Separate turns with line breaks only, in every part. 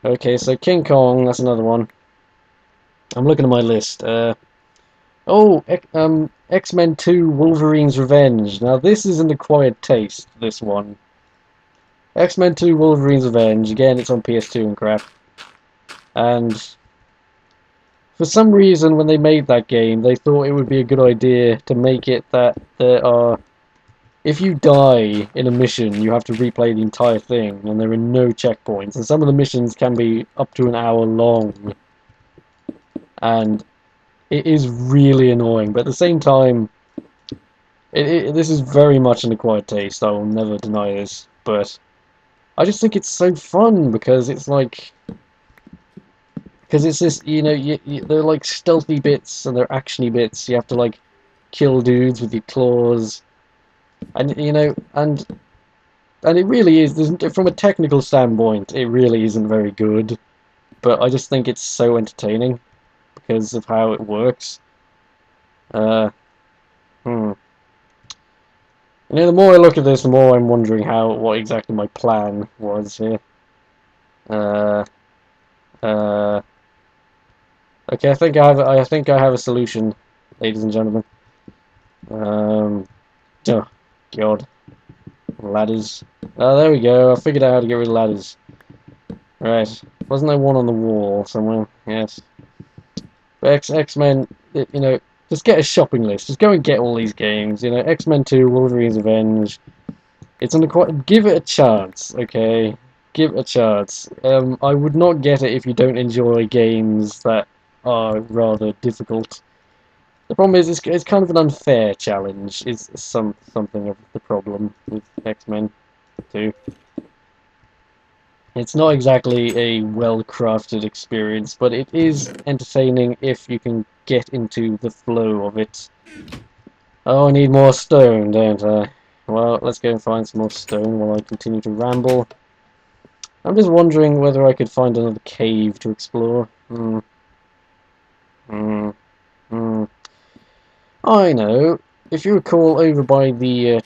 Okay, so King Kong, that's another one. I'm looking at my list. Oh, X-Men 2 Wolverine's Revenge. Now, this is an acquired taste, this one. X-Men 2 Wolverine's Revenge. Again, it's on PS2 and crap. And for some reason, when they made that game, they thought it would be a good idea to make it that there are... If you die in a mission, you have to replay the entire thing, and there are no checkpoints. And some of the missions can be up to an hour long. And it is really annoying, but at the same time, this is very much an acquired taste. I will never deny this, but I just think it's so fun because it's like, because it's this, they're like stealthy bits and they're actiony bits. You have to like kill dudes with your claws, and and it really is. From a technical standpoint, it really isn't very good, but I just think it's so entertaining because of how it works. Uh, hmm. The more I look at this, the more I'm wondering what exactly my plan was here. Uh, uh, okay, I think I have a solution, ladies and gentlemen. Oh, God, ladders. Oh, there we go. I figured out how to get rid of ladders. Right, wasn't there one on the wall somewhere? Yes. But X-Men, just get a shopping list. Just go and get all these games. X-Men 2, Wolverine's Revenge. It's on the give it a chance, okay? Give it a chance. I would not get it if you don't enjoy games that are rather difficult. The problem is, it's kind of an unfair challenge. Is something of the problem with X-Men 2. It's not exactly a well-crafted experience, but it is entertaining if you can get into the flow of it. Oh, I need more stone, don't I? Well, let's go and find some more stone while I continue to ramble. I'm just wondering whether I could find another cave to explore. Hmm. Hmm. Hmm. I know. If you recall, over by the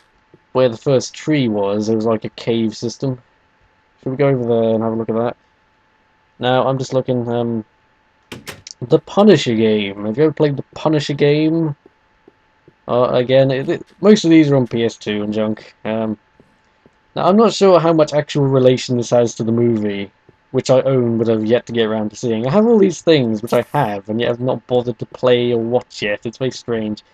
where the first tree was, there was like a cave system. Should we go over there and have a look at that? Now, I'm just looking. The Punisher game. Have you ever played the Punisher game? Again, most of these are on PS2 and junk. Now, I'm not sure how much actual relation this has to the movie, which I own but have yet to get around to seeing. I have all these things which I have, and yet have not bothered to play or watch yet. It's very strange.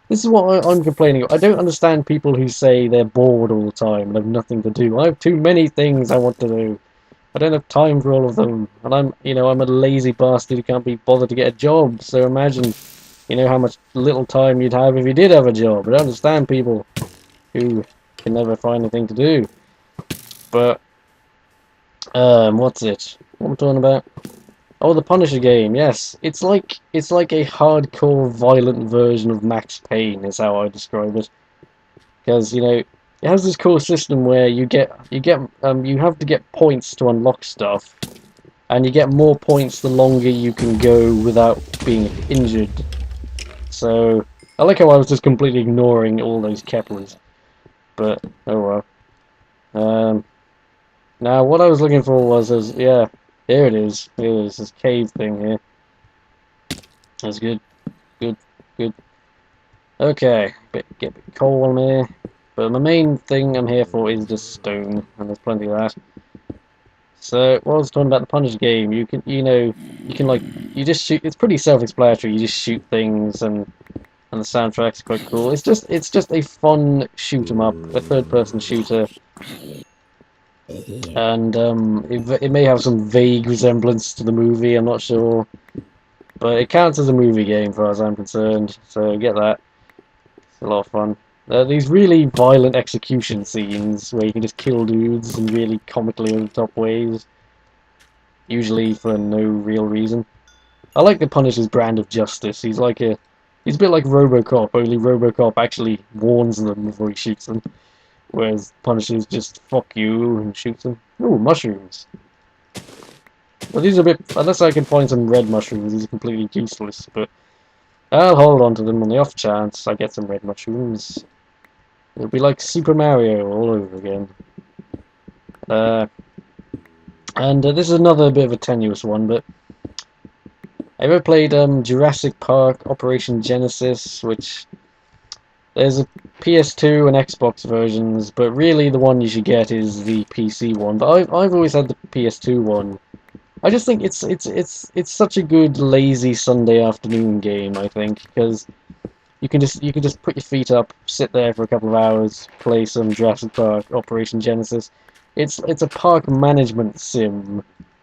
This is what I'm complaining about. I don't understand people who say they're bored all the time and have nothing to do. I have too many things I want to do. I don't have time for all of them, and I'm a lazy bastard who can't be bothered to get a job. So imagine, how much little time you'd have if you did have a job. I don't understand people who can never find anything to do. But what's it? What am I talking about? Oh, the Punisher game. Yes, it's like a hardcore, violent version of Max Payne. Is how I describe it. Because it has this cool system where you have to get points to unlock stuff, and you get more points the longer you can go without being injured. So I like how I was just completely ignoring all those Keplers. But oh well. Now what I was looking for was yeah, here it is. Here it is, this cave thing here. That's good. Good. Good. Okay. Get a bit coal on here. But the main thing I'm here for is just stone, and there's plenty of that. So what I was talking about the Punisher game, you can like you just shoot. It's pretty self-explanatory. You just shoot things, and the soundtrack's quite cool. It's just a fun shoot 'em up, a third-person shooter, and it may have some vague resemblance to the movie. I'm not sure, but it counts as a movie game as far as I'm concerned. So get that. It's a lot of fun. These really violent execution scenes where you can just kill dudes in really comically over the top ways, usually for no real reason. I like the Punisher's brand of justice. He's a bit like RoboCop, only RoboCop actually warns them before he shoots them, whereas Punisher's just fuck you and shoots them. Ooh, mushrooms. Well, these are a bit, unless I can find some red mushrooms, these are completely useless, but I'll hold on to them on the off chance I get some red mushrooms. It'll be like Super Mario all over again. And this is another bit of a tenuous one, but I ever played Jurassic Park Operation Genesis, which there's a PS2 and Xbox versions, but really the one you should get is the PC one. But I've always had the PS2 one. I just think it's such a good lazy Sunday afternoon game. I think because you can just put your feet up, sit there for a couple of hours, play some Jurassic Park Operation Genesis. It's a park management sim.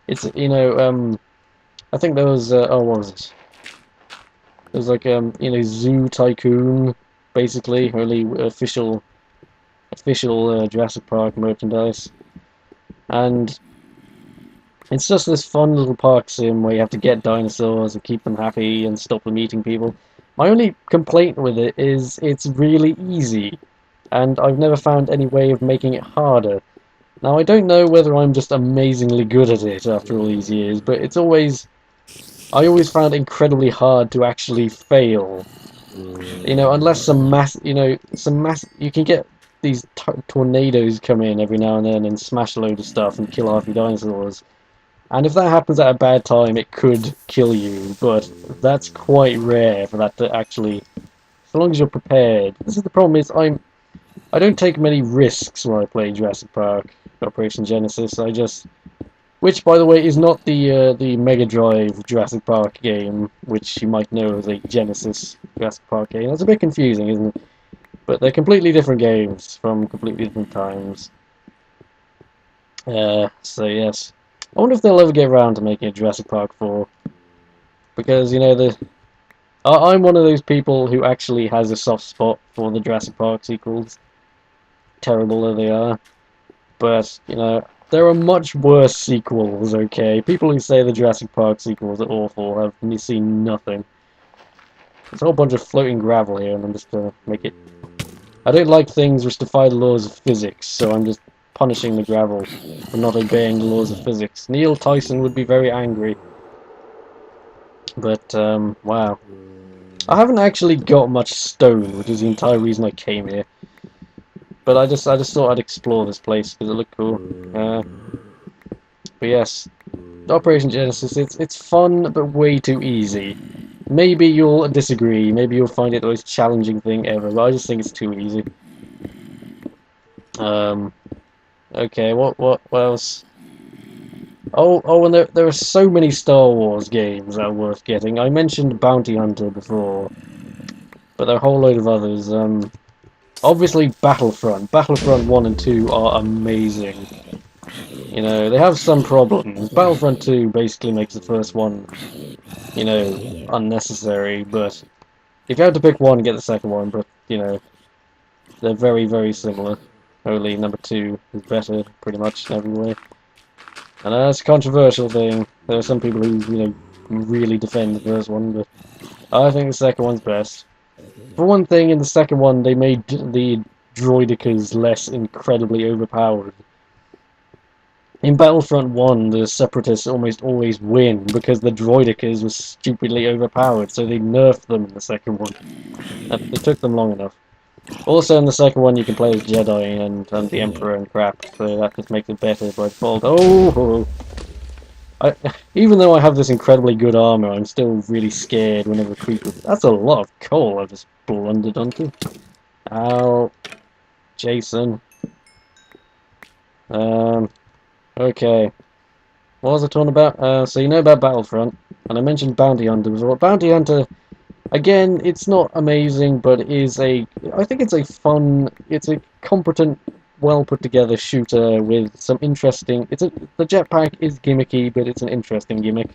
It's I think there was what was it? It was like Zoo Tycoon, basically, only official Jurassic Park merchandise, and it's just this fun little park sim where you have to get dinosaurs and keep them happy and stop them eating people. My only complaint with it is it's really easy, and I've never found any way of making it harder. Now, I don't know whether I'm just amazingly good at it after all these years, but I always found it incredibly hard to actually fail. Unless you can get these tornadoes come in every now and then and smash a load of stuff and kill half your dinosaurs. And if that happens at a bad time, it could kill you, but that's quite rare for that to actually, so long as you're prepared. This is the problem I don't take many risks when I play Jurassic Park Operation Genesis. Which by the way is not the Mega Drive Jurassic Park game, which you might know as a Genesis Jurassic Park game. That's a bit confusing, isn't it? But they're completely different games from completely different times. So yes. I wonder if they'll ever get around to making a Jurassic Park 4. Because, I'm one of those people who actually has a soft spot for the Jurassic Park sequels. Terrible though they are. But, there are much worse sequels, okay? People who say the Jurassic Park sequels are awful have seen nothing. There's a whole bunch of floating gravel here, and I'm just gonna make it... I don't like things which defy the laws of physics, so I'm just punishing the gravel for not obeying the laws of physics. Neil Tyson would be very angry. But, wow. I haven't actually got much stone, which is the entire reason I came here. But I just thought I'd explore this place because it looked cool. But yes, Operation Genesis, it's fun but way too easy. Maybe you'll disagree, maybe you'll find it the most challenging thing ever, but I just think it's too easy. Okay, what else? Oh, and there are so many Star Wars games that are worth getting. I mentioned Bounty Hunter before, but there are a whole load of others. Obviously Battlefront. Battlefront 1 and 2 are amazing. They have some problems. Battlefront 2 basically makes the first one, unnecessary, but if you have to pick one, get the second one, but, they're very, very similar. Only number 2 is better, pretty much, in every way. And that's a controversial thing. There are some people who, really defend the first one, but I think the second one's best. For one thing, in the second one, they made the droidicas less incredibly overpowered. In Battlefront 1, the Separatists almost always win because the droidicas were stupidly overpowered, so they nerfed them in the second one. It took them long enough. Also, in the second one, you can play as Jedi and the Emperor and crap, so that just makes it better by default. Even though I have this incredibly good armor, I'm still really scared whenever a creeper... That's a lot of coal I just blundered onto. Ow. Jason. Okay. What was I talking about? So you know about Battlefront, and I mentioned Bounty Hunter before. Bounty Hunter, again, it's not amazing, but it is I think it's it's a competent, well put together shooter with some interesting... The jetpack is gimmicky, but it's an interesting gimmick.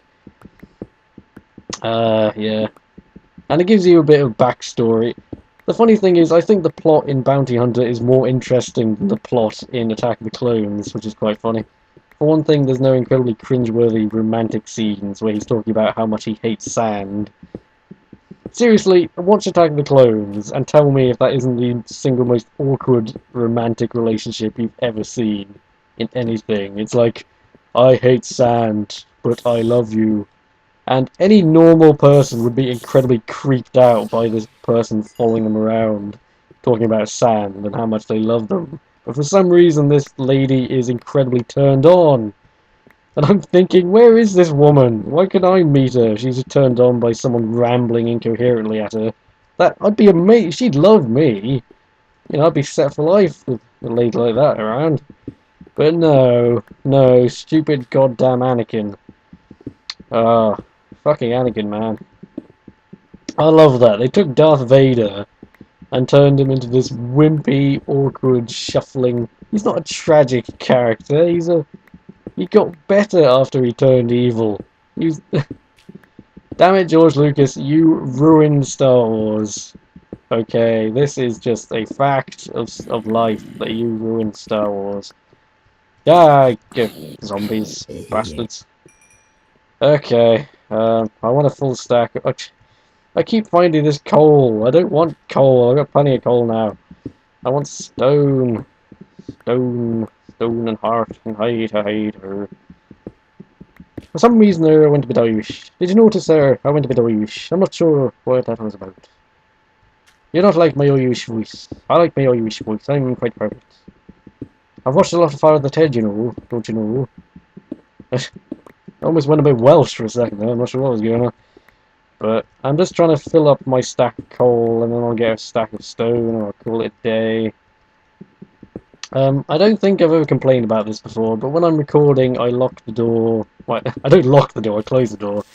Yeah. And it gives you a bit of backstory. The funny thing is, I think the plot in Bounty Hunter is more interesting than the plot in Attack of the Clones, which is quite funny. For one thing, there's no incredibly cringeworthy romantic scenes where he's talking about how much he hates sand. Seriously, watch Attack of the Clones and tell me if that isn't the single most awkward romantic relationship you've ever seen in anything. It's like, I hate sand, but I love you. And any normal person would be incredibly creeped out by this person following them around, talking about sand and how much they love them. But for some reason, this lady is incredibly turned on. And I'm thinking, where is this woman? Why can I meet her? She's turned on by someone rambling incoherently at her. I'd be amazed. She'd love me. You know, I'd be set for life with a lady like that around. But no, no, stupid goddamn Anakin. Ah, fucking Anakin, man. I love that. They took Darth Vader and turned him into this wimpy, awkward, shuffling. He's not a tragic character. He got better after he turned evil. He's damn it, George Lucas, you ruined Star Wars. Okay, this is just a fact of life that you ruined Star Wars. Yeah, zombies, bastards. Okay, I want a full stack. I keep finding this coal. I don't want coal. I've got plenty of coal now. I want stone. Stone. Stone and heart and hide, hide her. For some reason there I went a bit Irish. Did you notice there I went a bit Irish? I'm not sure what that was about. You don't like my Irish voice. I like my Irish voice. I'm quite proud of it. I've watched a lot of Father Ted, you know. Don't you know? I almost went a bit Welsh for a second there. I'm not sure what was going on. But I'm just trying to fill up my stack of coal, and then I'll get a stack of stone, and I'll call it a day. I don't think I've ever complained about this before, but when I'm recording, I lock the door. Well, I don't lock the door, I close the door.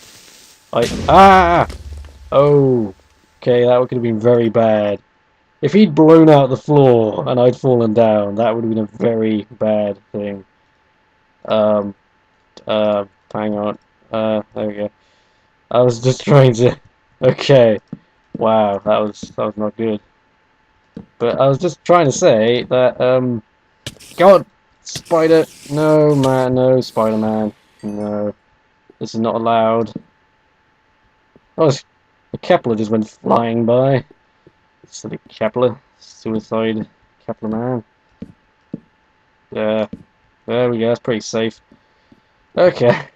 Ah! Oh, okay, that could have been very bad. If he'd blown out the floor and I'd fallen down, that would have been a very bad thing. Um, hang on. There we go. I was just trying to... Okay. Wow, that was not good. But I was just trying to say that, God! Spider! No, man, no, Spider-Man. No. This is not allowed. Oh, the Kepler just went flying by. Silly Kepler. Suicide Kepler man. Yeah. There we go, that's pretty safe. Okay.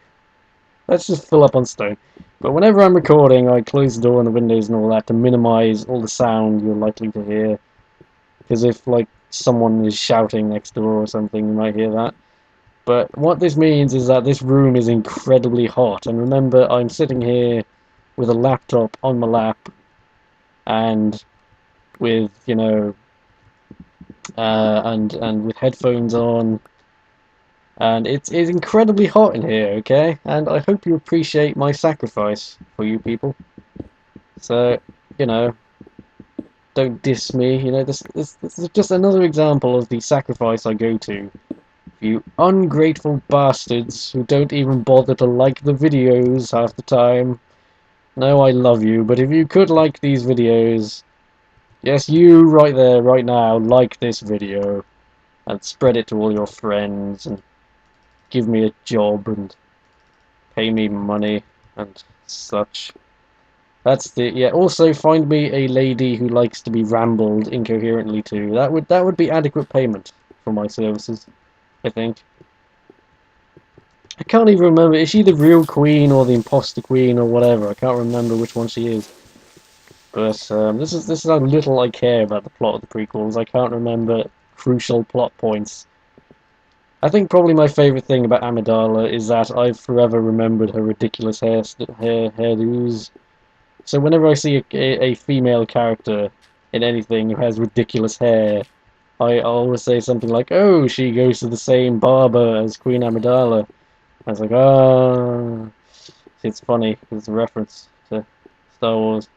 Let's just fill up on stone. But whenever I'm recording, I close the door and the windows and all that to minimize all the sound you're likely to hear. Because if, like, someone is shouting next door or something, you might hear that. But what this means is that this room is incredibly hot. And remember, I'm sitting here with a laptop on my lap and with, you know, and with headphones on. And it's incredibly hot in here, okay? And I hope you appreciate my sacrifice for you people. So, you know, don't diss me. You know, this is just another example of the sacrifice I go to. You ungrateful bastards who don't even bother to like the videos half the time. No, I love you, but if you could like these videos, yes, you right there, right now, like this video and spread it to all your friends and give me a job and pay me money and such. That's the yeah. Also, find me a lady who likes to be rambled incoherently too. That would be adequate payment for my services, I think. I can't even remember. Is she the real queen or the imposter queen or whatever? I can't remember which one she is. But this is how little I care about the plot of the prequels. I can't remember crucial plot points. I think probably my favourite thing about Amidala is that I've forever remembered her ridiculous hairdos. So whenever I see a female character in anything who has ridiculous hair, I always say something like, "Oh, she goes to the same barber as Queen Amidala." I was like, "Oh." It's funny. It's a reference to Star Wars.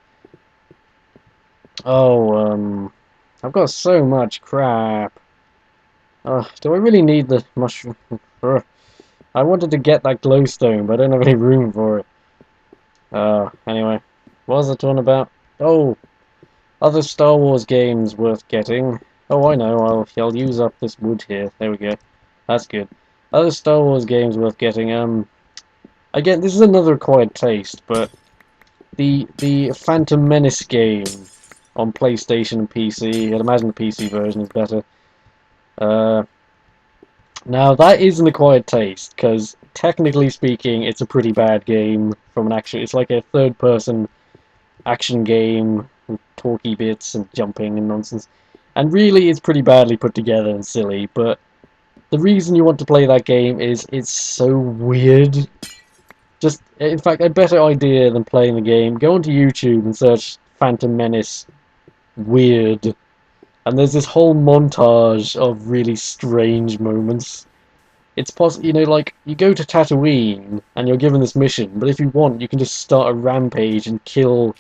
Oh, I've got so much crap. Do I really need the mushroom? I wanted to get that glowstone, but I don't have any room for it. Anyway. What was I talking about? Oh, other Star Wars games worth getting. Oh, I know, I'll use up this wood here. There we go. That's good. Other Star Wars games worth getting. Again, this is another acquired taste, but the Phantom Menace game on PlayStation and PC, I'd imagine the PC version is better. Now that is an acquired taste, because technically speaking, it's a pretty bad game from an action. It's like a third-person action game with talky bits and jumping and nonsense, and really it's pretty badly put together and silly. But The reason you want to play that game is it's so weird. Just, in fact, a better idea than playing the game, go onto YouTube and search Phantom Menace weird. And there's this whole montage of really strange moments. It's possible, you know, like, you go to Tatooine and you're given this mission, but if you want, you can just start a rampage and kill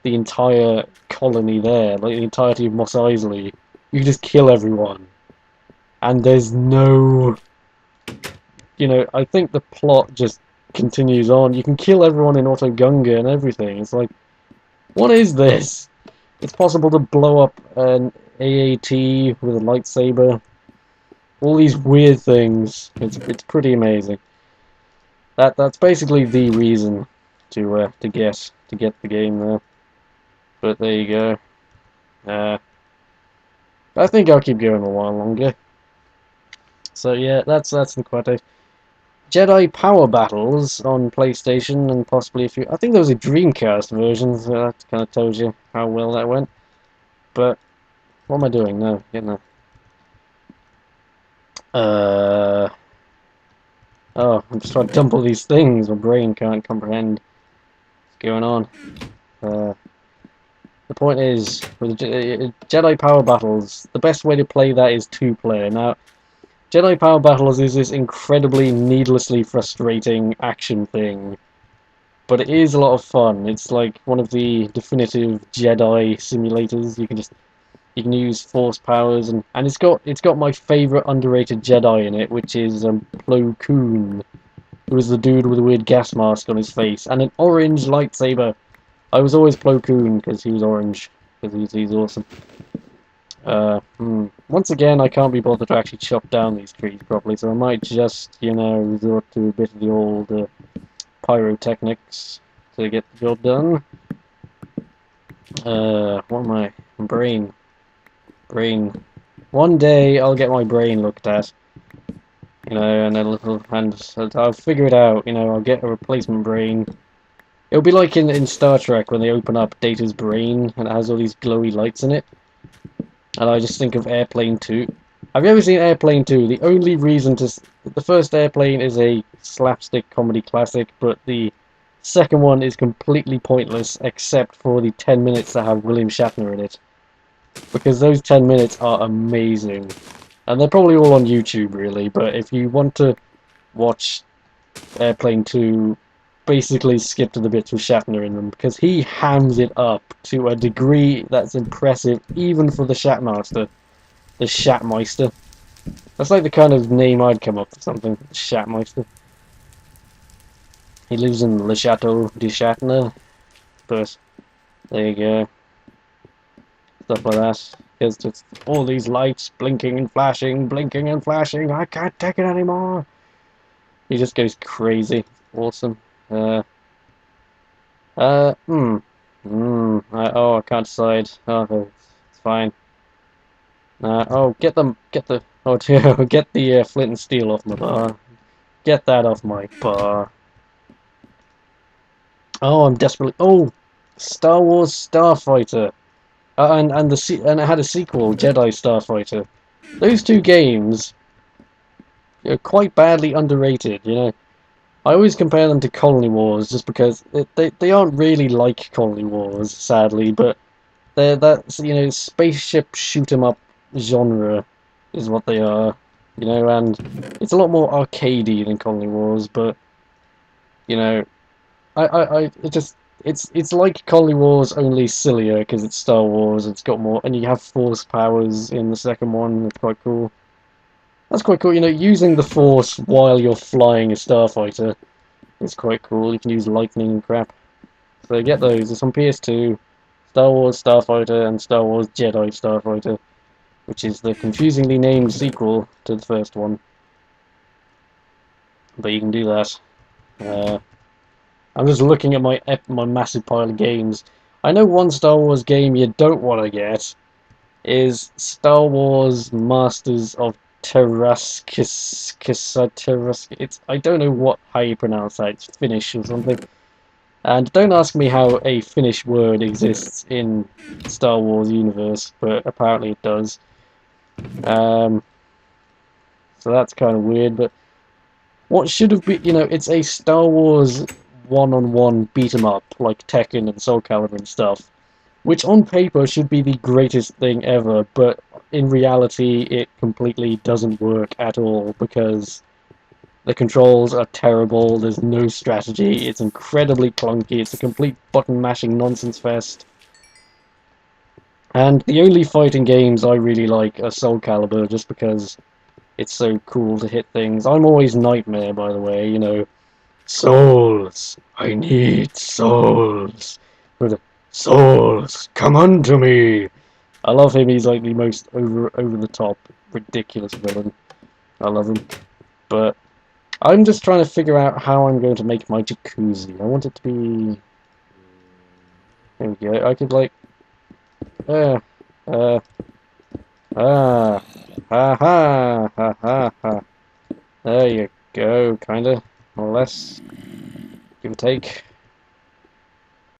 the entire colony there, like the entirety of Mos Eisley. You can just kill everyone. And there's no, you know, I think the plot just continues on. You can kill everyone in Otto Gunga and everything. It's like, what is this? It's possible to blow up an AAT with a lightsaber. All these weird things. It's pretty amazing. That's basically the reason to get the game there. But there you go. I think I'll keep going a while longer. So yeah, that's the Quato. Jedi Power Battles on PlayStation and possibly a few. I think there was a Dreamcast version, so that kind of tells you how well that went. But what am I doing? No, getting that. Oh, I'm just trying to dump all these things. My brain can't comprehend what's going on. The point is, with the Jedi Power Battles, the best way to play that is two-player. Now, Jedi Power Battles is this incredibly needlessly frustrating action thing, but it is a lot of fun. It's like one of the definitive Jedi simulators. You can use Force powers, and it's got my favorite underrated Jedi in it, which is Plo Koon, who is the dude with a weird gas mask on his face and an orange lightsaber. I was always Plo Koon because he was orange, because he's awesome. Once again, I can't be bothered to actually chop down these trees properly, so I might just, you know, resort to a bit of the old pyrotechnics to get the job done. What am I? Brain. One day I'll get my brain looked at, you know, and I'll figure it out. You know, I'll get a replacement brain. It'll be like in Star Trek when they open up Data's brain and it has all these glowy lights in it. And I just think of Airplane 2. Have you ever seen Airplane 2? The only reason the first Airplane is a slapstick comedy classic, but the second one is completely pointless except for the 10 minutes that have William Shatner in it. Because those 10 minutes are amazing. And they're probably all on YouTube, really, but if you want to watch Airplane 2, basically skip to the bits with Shatner in them, because he hams it up to a degree that's impressive, even for the Shatmaster. The Shatmeister. That's like the kind of name I'd come up with something. Shatmeister. He lives in Le Chateau de Shatner. But, there you go. Stuff like that. There's just all these lights blinking and flashing, I can't take it anymore. He just goes crazy. Awesome. Oh, I can't decide. Oh, it's fine. Oh, get the, oh, get the flint and steel off my bar. Get that off my bar. Oh, I'm desperately, oh, Star Wars Starfighter. And it had a sequel, Jedi Starfighter. Those two games are quite badly underrated, you know. I always compare them to Colony Wars just because they aren't really like Colony Wars, sadly, but they're that, you know, spaceship shoot 'em up genre is what they are, you know, and it's a lot more arcadey than Colony Wars, but you know, it's like Colony Wars, only sillier because it's Star Wars. It's got more, and you have Force powers in the second one. That's quite cool. That's quite cool. You know, using the Force while you're flying a starfighter is quite cool. You can use lightning and crap. So get those. It's on PS2. Star Wars Starfighter and Star Wars Jedi Starfighter, which is the confusingly named sequel to the first one. But you can do that. I'm just looking at my massive pile of games. I know one Star Wars game you don't want to get is Star Wars Masters of Terraskis. It's, I don't know how you pronounce that. It's Finnish or something. And don't ask me how a Finnish word exists in Star Wars universe, but apparently it does. So that's kind of weird, but what should have been, it's a Star Wars one-on-one beat 'em up, like Tekken and Soul Calibur and stuff, which on paper should be the greatest thing ever, but in reality it completely doesn't work at all, because the controls are terrible, there's no strategy, it's incredibly clunky, it's a complete button-mashing nonsense fest. And the only fighting games I really like are Soul Calibur, just because it's so cool to hit things. I'm always Nightmare, by the way. Souls! I need souls! With a, souls! Come unto me! I love him, he's like the most over the top, ridiculous villain. I love him. But I'm just trying to figure out how I'm going to make my jacuzzi. I want it to be... There we go. I could like... Uh, uh, ha ha, ha ha ha. There you go, kinda. More or less. Give or take.